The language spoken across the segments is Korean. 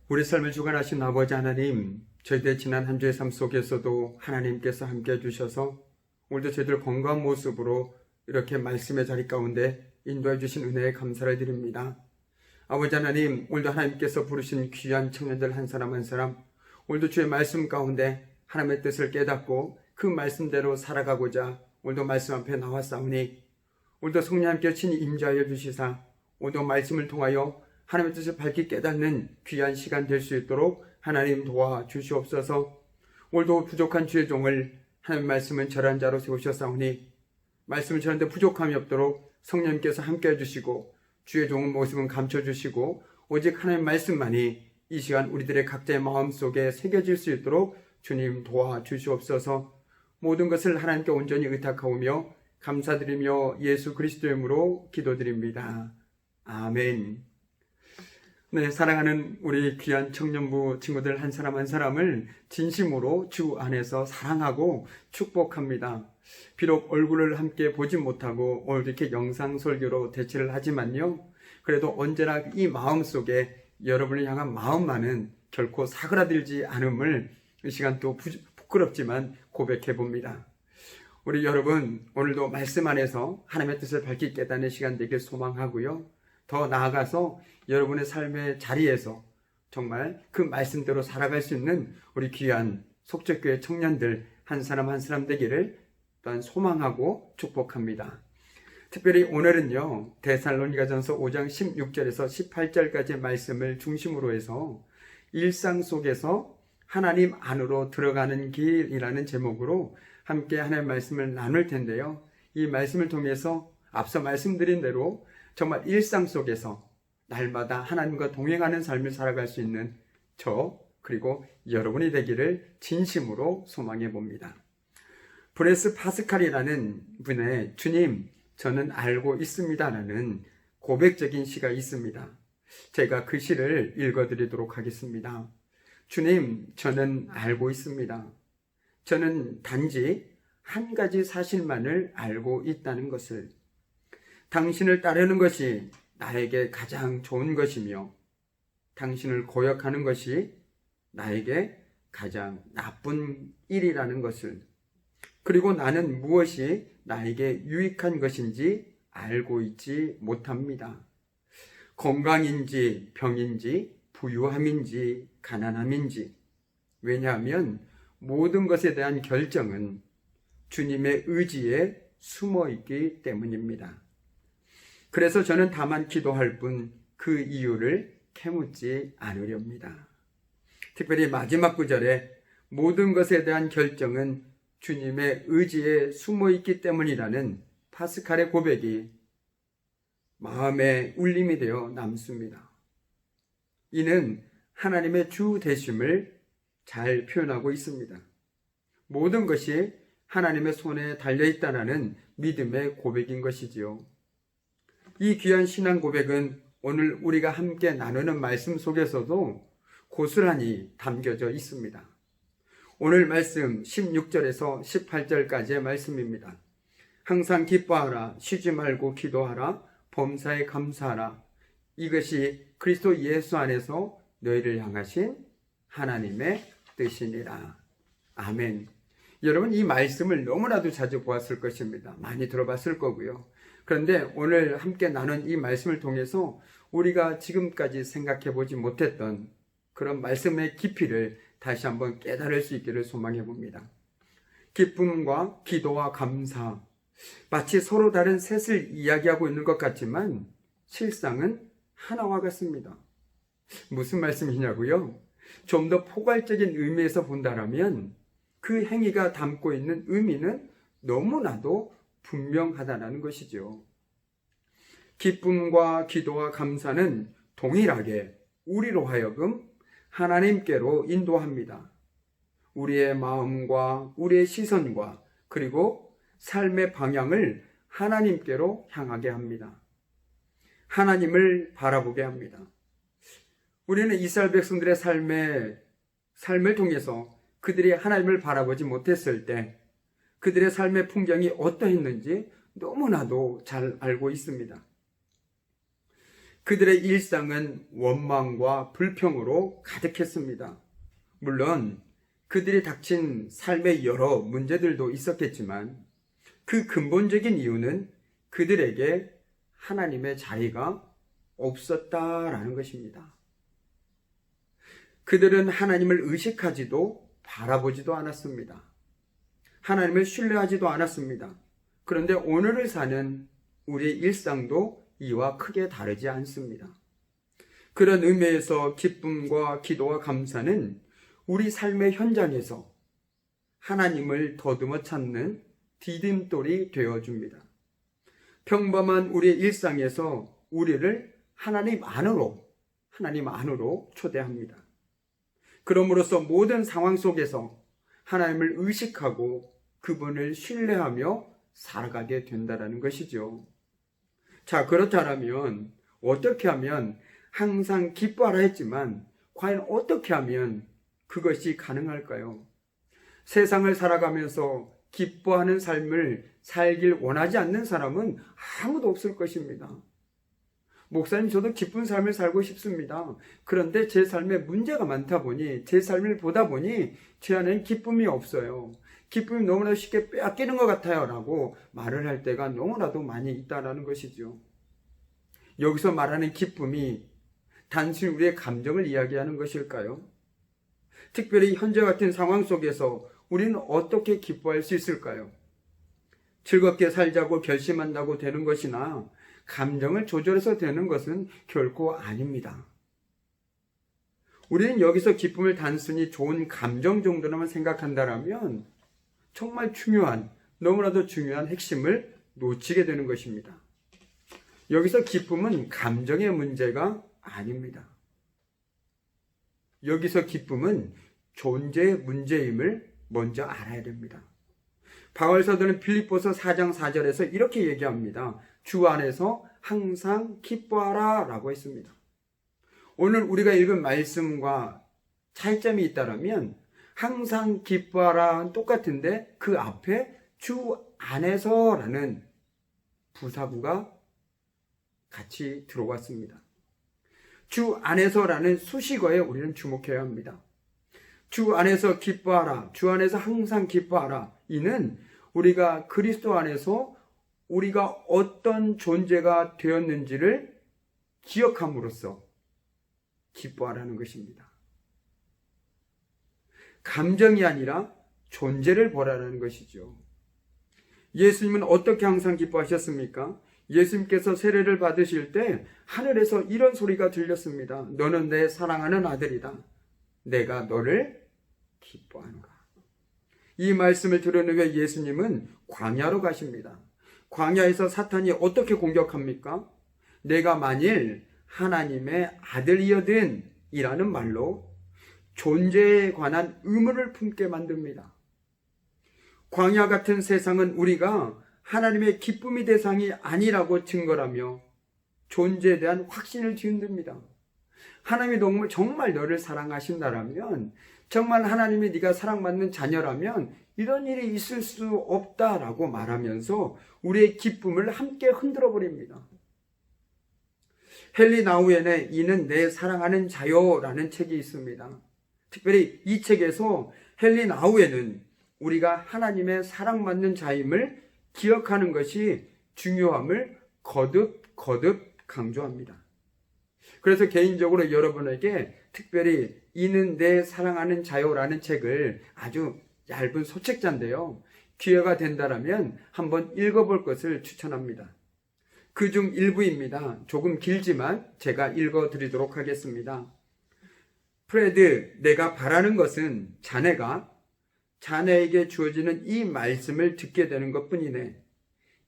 우리 삶을 주관하신 아버지 하나님, 저희들 지난 한 주의 삶 속에서도 하나님께서 함께 해주셔서 오늘도 저희들 건강한 모습으로 이렇게 말씀의 자리 가운데 인도해 주신 은혜에 감사를 드립니다. 아버지 하나님, 오늘도 하나님께서 부르신 귀한 청년들 한 사람 한 사람, 오늘도 주의 말씀 가운데 하나님의 뜻을 깨닫고 그 말씀대로 살아가고자 오늘도 말씀 앞에 나왔사오니, 오늘도 성령님께 친히 임재하여 주시사 오늘도 말씀을 통하여 하나님의 뜻을 밝히 깨닫는 귀한 시간 될 수 있도록 하나님 도와주시옵소서. 오늘도 부족한 주의 종을 하나님 말씀은 절한 자로 세우셨사오니 말씀을 전하는데 부족함이 없도록 성령님께서 함께 해주시고 주의 종의 모습은 감춰주시고 오직 하나님 말씀만이 이 시간 우리들의 각자의 마음속에 새겨질 수 있도록 주님 도와주시옵소서. 모든 것을 하나님께 온전히 의탁하오며 감사드리며 예수 그리스도의 이름으로 기도드립니다. 아멘. 네, 사랑하는 우리 귀한 청년부 친구들 한 사람 한 사람을 진심으로 주 안에서 사랑하고 축복합니다. 비록 얼굴을 함께 보지 못하고 오늘 이렇게 영상 설교로 대체를 하지만요, 그래도 언제나 이 마음속에 여러분을 향한 마음만은 결코 사그라들지 않음을 이 시간 또 부끄럽지만 고백해 봅니다. 우리 여러분, 오늘도 말씀 안에서 하나님의 뜻을 밝히 깨닫는 시간 되길 소망하고요, 더 나아가서 여러분의 삶의 자리에서 정말 그 말씀대로 살아갈 수 있는 우리 귀한 속죄교회 청년들 한 사람 한 사람 되기를 또한 소망하고 축복합니다. 특별히 오늘은요, 데살로니가전서 5장 16절에서 18절까지의 말씀을 중심으로 해서 일상 속에서 하나님 안으로 들어가는 길이라는 제목으로 함께 하나님의 말씀을 나눌 텐데요, 이 말씀을 통해서 앞서 말씀드린 대로 정말 일상 속에서 날마다 하나님과 동행하는 삶을 살아갈 수 있는 저 그리고 여러분이 되기를 진심으로 소망해 봅니다. 브레스 파스칼이라는 분의 주님, 저는 알고 있습니다 라는 고백적인 시가 있습니다. 제가 그 시를 읽어드리도록 하겠습니다. 주님, 저는 알고 있습니다. 저는 단지 한 가지 사실만을 알고 있다는 것을, 당신을 따르는 것이 나에게 가장 좋은 것이며 당신을 고역하는 것이 나에게 가장 나쁜 일이라는 것을, 그리고 나는 무엇이 나에게 유익한 것인지 알고 있지 못합니다. 건강인지 병인지 부유함인지 가난함인지, 왜냐하면 모든 것에 대한 결정은 주님의 의지에 숨어 있기 때문입니다. 그래서 저는 다만 기도할 뿐 그 이유를 캐묻지 않으렵니다. 특별히 마지막 구절에 모든 것에 대한 결정은 주님의 의지에 숨어 있기 때문이라는 파스칼의 고백이 마음의 울림이 되어 남습니다. 이는 하나님의 주 되심을 잘 표현하고 있습니다. 모든 것이 하나님의 손에 달려있다는 믿음의 고백인 것이지요. 이 귀한 신앙 고백은 오늘 우리가 함께 나누는 말씀 속에서도 고스란히 담겨져 있습니다. 오늘 말씀 16절에서 18절까지의 말씀입니다. 항상 기뻐하라, 쉬지 말고 기도하라, 범사에 감사하라. 이것이 그리스도 예수 안에서 너희를 향하신 하나님의 뜻이니라. 아멘. 여러분, 이 말씀을 너무나도 자주 보았을 것입니다. 많이 들어봤을 거고요. 그런데 오늘 함께 나눈 이 말씀을 통해서 우리가 지금까지 생각해 보지 못했던 그런 말씀의 깊이를 다시 한번 깨달을 수 있기를 소망해 봅니다. 기쁨과 기도와 감사, 마치 서로 다른 셋을 이야기하고 있는 것 같지만 실상은 하나와 같습니다. 무슨 말씀이냐고요? 좀 더 포괄적인 의미에서 본다면 그 행위가 담고 있는 의미는 너무나도 분명하다는 것이죠. 기쁨과 기도와 감사는 동일하게 우리로 하여금 하나님께로 인도합니다. 우리의 마음과 우리의 시선과 그리고 삶의 방향을 하나님께로 향하게 합니다. 하나님을 바라보게 합니다. 우리는 이스라엘 백성들의 삶을 통해서 그들이 하나님을 바라보지 못했을 때 그들의 삶의 풍경이 어떠했는지 너무나도 잘 알고 있습니다. 그들의 일상은 원망과 불평으로 가득했습니다. 물론 그들이 닥친 삶의 여러 문제들도 있었겠지만 그 근본적인 이유는 그들에게 하나님의 자리가 없었다라는 것입니다. 그들은 하나님을 의식하지도 바라보지도 않았습니다. 하나님을 신뢰하지도 않았습니다. 그런데 오늘을 사는 우리의 일상도 이와 크게 다르지 않습니다. 그런 의미에서 기쁨과 기도와 감사는 우리 삶의 현장에서 하나님을 더듬어 찾는 디딤돌이 되어줍니다. 평범한 우리의 일상에서 우리를 하나님 안으로 초대합니다. 그럼으로써 모든 상황 속에서 하나님을 의식하고 그분을 신뢰하며 살아가게 된다는 것이죠. 자, 그렇다면 어떻게 하면 항상 기뻐하라 했지만 과연 어떻게 하면 그것이 가능할까요? 세상을 살아가면서 기뻐하는 삶을 살길 원하지 않는 사람은 아무도 없을 것입니다. 목사님, 저도 기쁜 삶을 살고 싶습니다. 그런데 제 삶에 문제가 많다 보니, 제 삶을 보다 보니 제 안에는 기쁨이 없어요. 기쁨이 너무나 쉽게 빼앗기는 것 같아요 라고 말을 할 때가 너무나도 많이 있다는 것이죠. 여기서 말하는 기쁨이 단순히 우리의 감정을 이야기하는 것일까요? 특별히 현재 같은 상황 속에서 우리는 어떻게 기뻐할 수 있을까요? 즐겁게 살자고 결심한다고 되는 것이나 감정을 조절해서 되는 것은 결코 아닙니다. 우리는 여기서 기쁨을 단순히 좋은 감정 정도로만 생각한다면 정말 중요한, 너무나도 중요한 핵심을 놓치게 되는 것입니다. 여기서 기쁨은 감정의 문제가 아닙니다. 여기서 기쁨은 존재의 문제임을 먼저 알아야 됩니다. 바울 사도는 빌립보서 4장 4절에서 이렇게 얘기합니다. 주 안에서 항상 기뻐하라 라고 했습니다. 오늘 우리가 읽은 말씀과 차이점이 있다면 항상 기뻐하라 똑같은데 그 앞에 주 안에서라는 부사구가 같이 들어왔습니다. 주 안에서라는 수식어에 우리는 주목해야 합니다. 주 안에서 기뻐하라, 주 안에서 항상 기뻐하라. 이는 우리가 그리스도 안에서 우리가 어떤 존재가 되었는지를 기억함으로써 기뻐하라는 것입니다. 감정이 아니라 존재를 보라는 것이죠. 예수님은 어떻게 항상 기뻐하셨습니까? 예수님께서 세례를 받으실 때 하늘에서 이런 소리가 들렸습니다. 너는 내 사랑하는 아들이다. 내가 너를 기뻐하노라. 이 말씀을 들은 후에 예수님은 광야로 가십니다. 광야에서 사탄이 어떻게 공격합니까? 내가 만일 하나님의 아들이거든 이라는 말로 존재에 관한 의문을 품게 만듭니다. 광야 같은 세상은 우리가 하나님의 기쁨의 대상이 아니라고 증거하며 존재에 대한 확신을 뒤흔듭니다. 하나님이 정말 너를 사랑하신다라면, 정말 하나님이 네가 사랑받는 자녀라면 이런 일이 있을 수 없다라고 말하면서 우리의 기쁨을 함께 흔들어 버립니다. 헨리 나우엔의 이는 내 사랑하는 자요라는 책이 있습니다. 특별히 이 책에서 헨리 나우엔은 우리가 하나님의 사랑받는 자임을 기억하는 것이 중요함을 거듭 강조합니다. 그래서 개인적으로 여러분에게 특별히 이는 내 사랑하는 자요라는 책을, 아주 얇은 소책자인데요, 기회가 된다면 한번 읽어볼 것을 추천합니다. 그중 일부입니다. 조금 길지만 제가 읽어드리도록 하겠습니다. 프레드, 내가 바라는 것은 자네가 자네에게 주어지는 이 말씀을 듣게 되는 것뿐이네.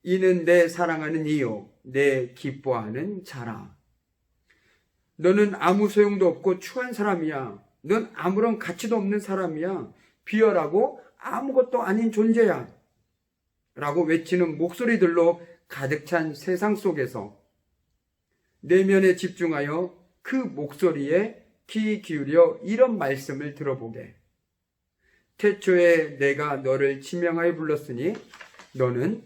이는 내 사랑하는 이요, 내 기뻐하는 자라. 너는 아무 소용도 없고 추한 사람이야. 넌 아무런 가치도 없는 사람이야. 비열하고 아무것도 아닌 존재야. 라고 외치는 목소리들로 가득 찬 세상 속에서 내면에 집중하여 그 목소리에 귀 기울여 이런 말씀을 들어보게. 태초에 내가 너를 지명하여 불렀으니 너는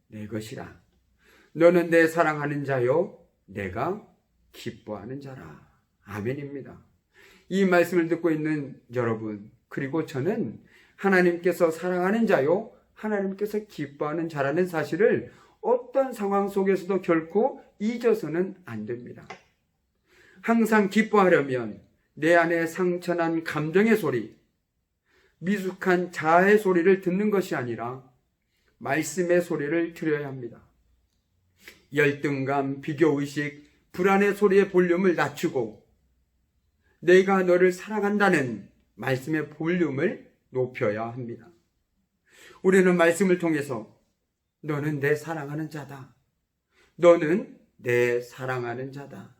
내 것이라. 너는 내 사랑하는 자요, 내가 기뻐하는 자라. 아멘입니다. 이 말씀을 듣고 있는 여러분, 그리고 저는 하나님께서 사랑하는 자요, 하나님께서 기뻐하는 자라는 사실을 어떤 상황 속에서도 결코 잊어서는 안 됩니다. 항상 기뻐하려면 내 안에 상처난 감정의 소리, 미숙한 자아의 소리를 듣는 것이 아니라 말씀의 소리를 들어야 합니다. 열등감, 비교의식, 불안의 소리의 볼륨을 낮추고 내가 너를 사랑한다는 말씀의 볼륨을 높여야 합니다. 우리는 말씀을 통해서 너는 내 사랑하는 자다. 너는 내 사랑하는 자다.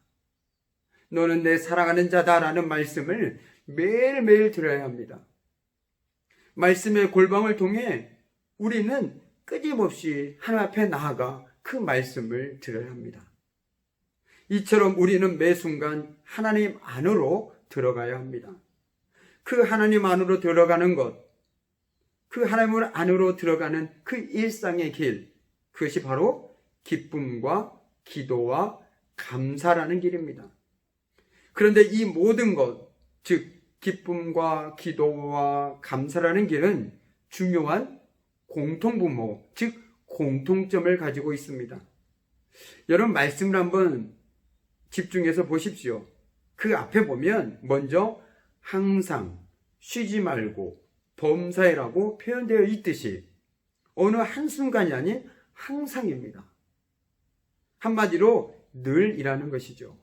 너는 내 사랑하는 자다라는 말씀을 매일매일 들어야 합니다. 말씀의 골방을 통해 우리는 끊임없이 하나님 앞에 나아가 그 말씀을 들어야 합니다. 이처럼 우리는 매 순간 하나님 안으로 들어가야 합니다. 그 하나님 안으로 들어가는 것, 그 하나님 안으로 들어가는 그 일상의 길, 그것이 바로 기쁨과 기도와 감사라는 길입니다. 그런데 이 모든 것, 즉 기쁨과 기도와 감사라는 길은 중요한 공통분모, 즉 공통점을 가지고 있습니다. 여러분 말씀을 한번 집중해서 보십시오. 그 앞에 보면 먼저 항상, 쉬지 말고, 범사에라고 표현되어 있듯이 어느 한순간이 아닌 항상입니다. 한마디로 늘이라는 것이죠.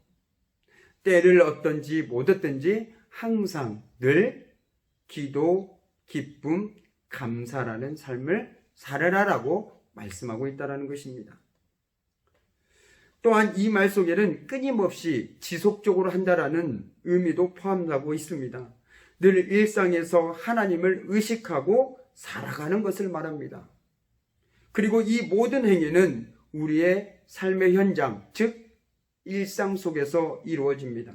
때를 얻든지 못 얻든지 항상 늘 기도, 기쁨, 감사라는 삶을 살아라라고 말씀하고 있다는 것입니다. 또한 이 말 속에는 끊임없이 지속적으로 한다라는 의미도 포함하고 있습니다. 늘 일상에서 하나님을 의식하고 살아가는 것을 말합니다. 그리고 이 모든 행위는 우리의 삶의 현장, 즉 일상 속에서 이루어집니다.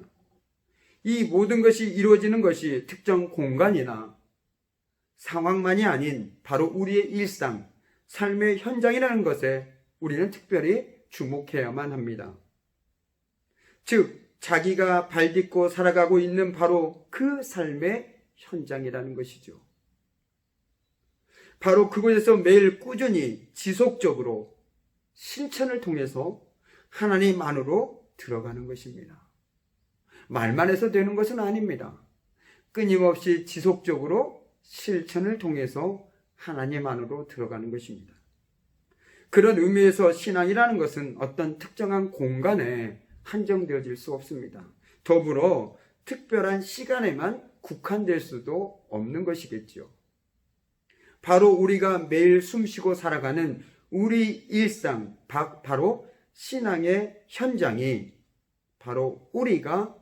이 모든 것이 이루어지는 것이 특정 공간이나 상황만이 아닌 바로 우리의 일상, 삶의 현장이라는 것에 우리는 특별히 주목해야만 합니다. 즉 자기가 발딛고 살아가고 있는 바로 그 삶의 현장이라는 것이죠. 바로 그곳에서 매일 꾸준히 지속적으로 실천을 통해서 하나님 안으로 들어가는 것입니다. 말만 해서 되는 것은 아닙니다. 끊임없이 지속적으로 실천을 통해서 하나님 안으로 들어가는 것입니다. 그런 의미에서 신앙이라는 것은 어떤 특정한 공간에 한정되어질 수 없습니다. 더불어 특별한 시간에만 국한될 수도 없는 것이겠죠. 바로 우리가 매일 숨쉬고 살아가는 우리 일상, 바로 신앙의 현장이 바로 우리가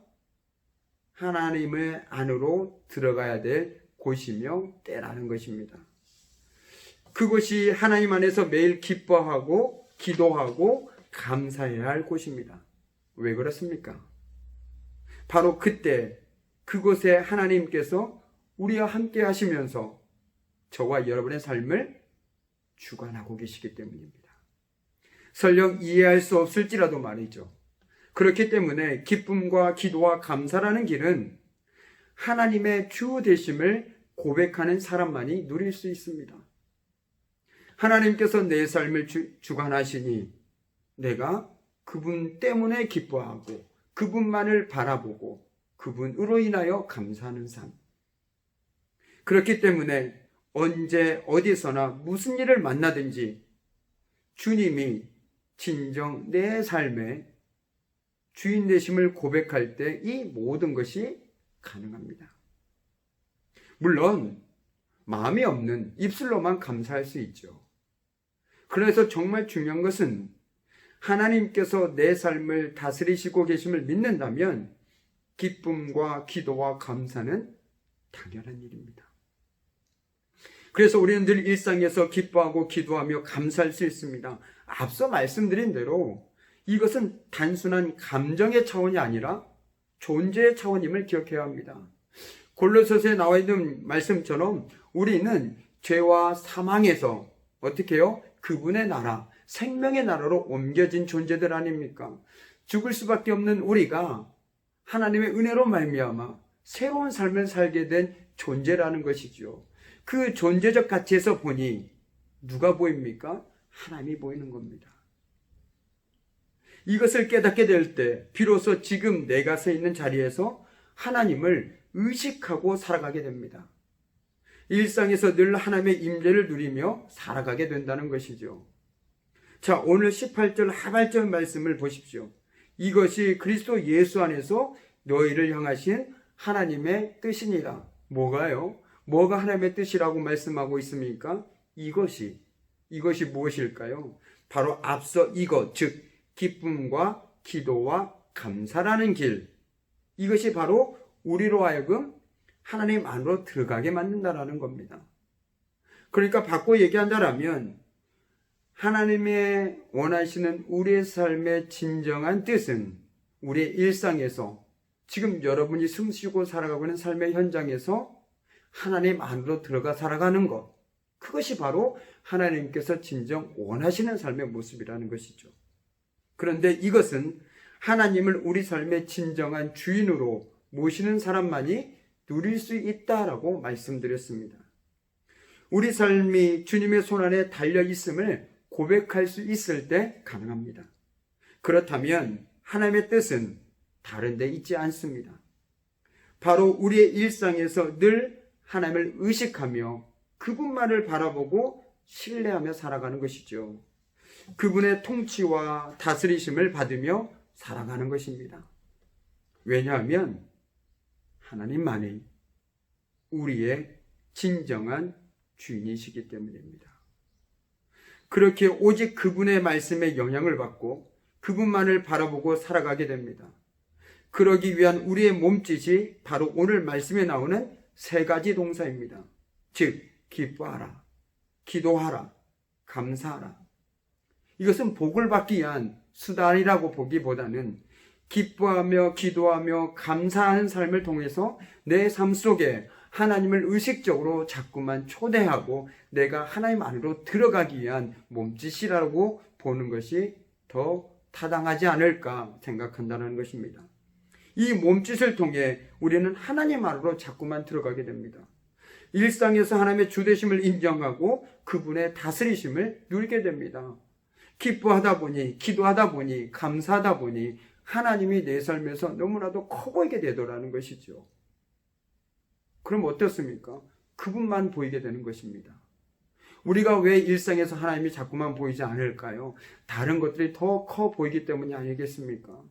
하나님의 안으로 들어가야 될 곳이며 때라는 것입니다. 그것이 하나님 안에서 매일 기뻐하고 기도하고 감사해야 할 곳입니다. 왜 그렇습니까? 바로 그때 그곳에 하나님께서 우리와 함께 하시면서 저와 여러분의 삶을 주관하고 계시기 때문입니다. 설령 이해할 수 없을지라도 말이죠. 그렇기 때문에 기쁨과 기도와 감사라는 길은 하나님의 주 되심을 고백하는 사람만이 누릴 수 있습니다. 하나님께서 내 삶을 주관하시니 내가 그분 때문에 기뻐하고 그분만을 바라보고 그분으로 인하여 감사하는 삶. 그렇기 때문에 언제 어디서나 무슨 일을 만나든지 주님이 진정 내 삶의 주인 되심을 고백할 때 이 모든 것이 가능합니다. 물론 마음이 없는 입술로만 감사할 수 있죠. 그래서 정말 중요한 것은 하나님께서 내 삶을 다스리시고 계심을 믿는다면 기쁨과 기도와 감사는 당연한 일입니다. 그래서 우리는 늘 일상에서 기뻐하고 기도하며 감사할 수 있습니다. 앞서 말씀드린 대로 이것은 단순한 감정의 차원이 아니라 존재의 차원임을 기억해야 합니다. 골로새서에 나와 있는 말씀처럼 우리는 죄와 사망에서 어떻게 해요? 그분의 나라, 생명의 나라로 옮겨진 존재들 아닙니까? 죽을 수밖에 없는 우리가 하나님의 은혜로 말미암아 새로운 삶을 살게 된 존재라는 것이죠. 그 존재적 가치에서 보니 누가 보입니까? 하나님이 보이는 겁니다. 이것을 깨닫게 될 때 비로소 지금 내가 서 있는 자리에서 하나님을 의식하고 살아가게 됩니다. 일상에서 늘 하나님의 임재를 누리며 살아가게 된다는 것이죠. 자, 오늘 18절 하반절 말씀을 보십시오. 이것이 그리스도 예수 안에서 너희를 향하신 하나님의 뜻이니라. 뭐가요? 뭐가 하나님의 뜻이라고 말씀하고 있습니까? 이것이 무엇일까요? 바로 앞서 이것, 즉 기쁨과 기도와 감사라는 길. 이것이 바로 우리로 하여금 하나님 안으로 들어가게 만든다라는 겁니다. 그러니까 바꿔 얘기한다라면 하나님의 원하시는 우리의 삶의 진정한 뜻은 우리의 일상에서 지금 여러분이 숨쉬고 살아가고 있는 삶의 현장에서 하나님 안으로 들어가 살아가는 것. 그것이 바로 하나님께서 진정 원하시는 삶의 모습이라는 것이죠. 그런데 이것은 하나님을 우리 삶의 진정한 주인으로 모시는 사람만이 누릴 수 있다라고 말씀드렸습니다. 우리 삶이 주님의 손안에 달려 있음을 고백할 수 있을 때 가능합니다. 그렇다면 하나님의 뜻은 다른 데 있지 않습니다. 바로 우리의 일상에서 늘 하나님을 의식하며 그분만을 바라보고 신뢰하며 살아가는 것이죠. 그분의 통치와 다스리심을 받으며 살아가는 것입니다. 왜냐하면 하나님만이 우리의 진정한 주인이시기 때문입니다. 그렇게 오직 그분의 말씀에 영향을 받고 그분만을 바라보고 살아가게 됩니다. 그러기 위한 우리의 몸짓이 바로 오늘 말씀에 나오는 세 가지 동사입니다. 즉 기뻐하라, 기도하라, 감사하라. 이것은 복을 받기 위한 수단이라고 보기보다는 기뻐하며 기도하며 감사하는 삶을 통해서 내 삶 속에 하나님을 의식적으로 자꾸만 초대하고 내가 하나님 안으로 들어가기 위한 몸짓이라고 보는 것이 더 타당하지 않을까 생각한다는 것입니다. 이 몸짓을 통해 우리는 하나님 안으로 자꾸만 들어가게 됩니다. 일상에서 하나님의 주되심을 인정하고 그분의 다스리심을 누리게 됩니다. 기뻐하다 보니, 기도하다 보니, 감사하다 보니 하나님이 내 삶에서 너무나도 커 보이게 되더라는 것이죠. 그럼 어떻습니까? 그분만 보이게 되는 것입니다. 우리가 왜 일상에서 하나님이 자꾸만 보이지 않을까요? 다른 것들이 더 커 보이기 때문이 아니겠습니까?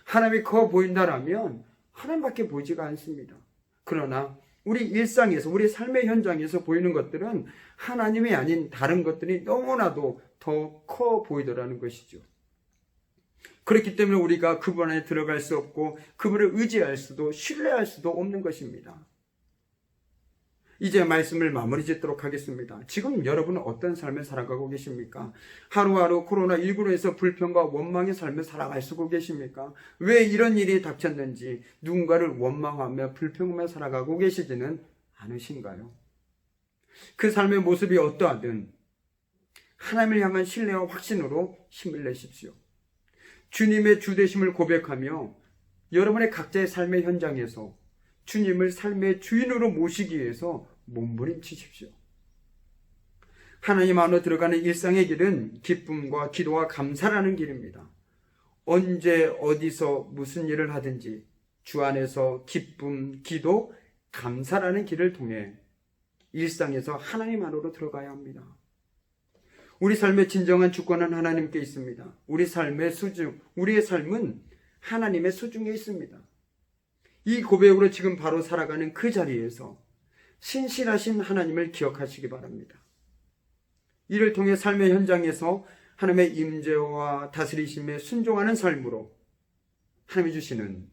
하나님이 커 보인다라면 하나님밖에 보이지가 않습니다. 그러나 우리 일상에서, 우리 삶의 현장에서 보이는 것들은 하나님이 아닌 다른 것들이 너무나도 더 커 보이더라는 것이죠. 그렇기 때문에 우리가 그분 안에 들어갈 수 없고 그분을 의지할 수도 신뢰할 수도 없는 것입니다. 이제 말씀을 마무리 짓도록 하겠습니다. 지금 여러분은 어떤 삶을 살아가고 계십니까? 하루하루 코로나19로 해서 불평과 원망의 삶을 살아가시고 계십니까? 왜 이런 일이 닥쳤는지 누군가를 원망하며 불평하며 살아가고 계시지는 않으신가요? 그 삶의 모습이 어떠하든 하나님을 향한 신뢰와 확신으로 힘을 내십시오. 주님의 주되심을 고백하며 여러분의 각자의 삶의 현장에서 주님을 삶의 주인으로 모시기 위해서 몸부림치십시오. 하나님 안으로 들어가는 일상의 길은 기쁨과 기도와 감사라는 길입니다. 언제 어디서 무슨 일을 하든지 주 안에서 기쁨, 기도, 감사라는 길을 통해 일상에서 하나님 안으로 들어가야 합니다. 우리 삶의 진정한 주권은 하나님께 있습니다. 우리 삶의 수중, 우리의 삶은 하나님의 수중에 있습니다. 이 고백으로 지금 바로 살아가는 그 자리에서 신실하신 하나님을 기억하시기 바랍니다. 이를 통해 삶의 현장에서 하나님의 임재와 다스리심에 순종하는 삶으로 하나님이 주시는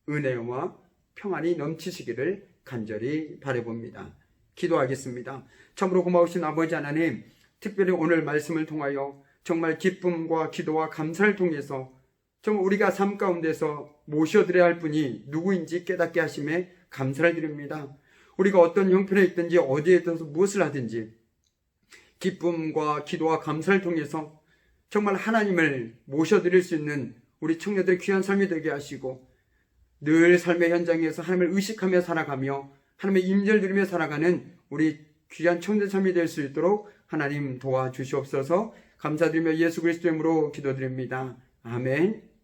은혜와 평안이 넘치시기를 간절히 바라봅니다. 기도하겠습니다. 참으로 고마우신 아버지 하나님, 특별히 오늘 말씀을 통하여 정말 기쁨과 기도와 감사를 통해서 정말 우리가 삶 가운데서 모셔드려야 할 분이 누구인지 깨닫게 하심에 감사를 드립니다. 우리가 어떤 형편에 있든지 어디에 있어서 무엇을 하든지 기쁨과 기도와 감사를 통해서 정말 하나님을 모셔드릴 수 있는 우리 청년들의 귀한 삶이 되게 하시고 늘 삶의 현장에서 하나님을 의식하며 살아가며 하나님의 임재를 누리며 살아가는 우리 귀한 청년 삶이 될 수 있도록 하나님 도와주시옵소서. 감사드리며 예수 그리스도의 이름으로 기도드립니다. 아멘.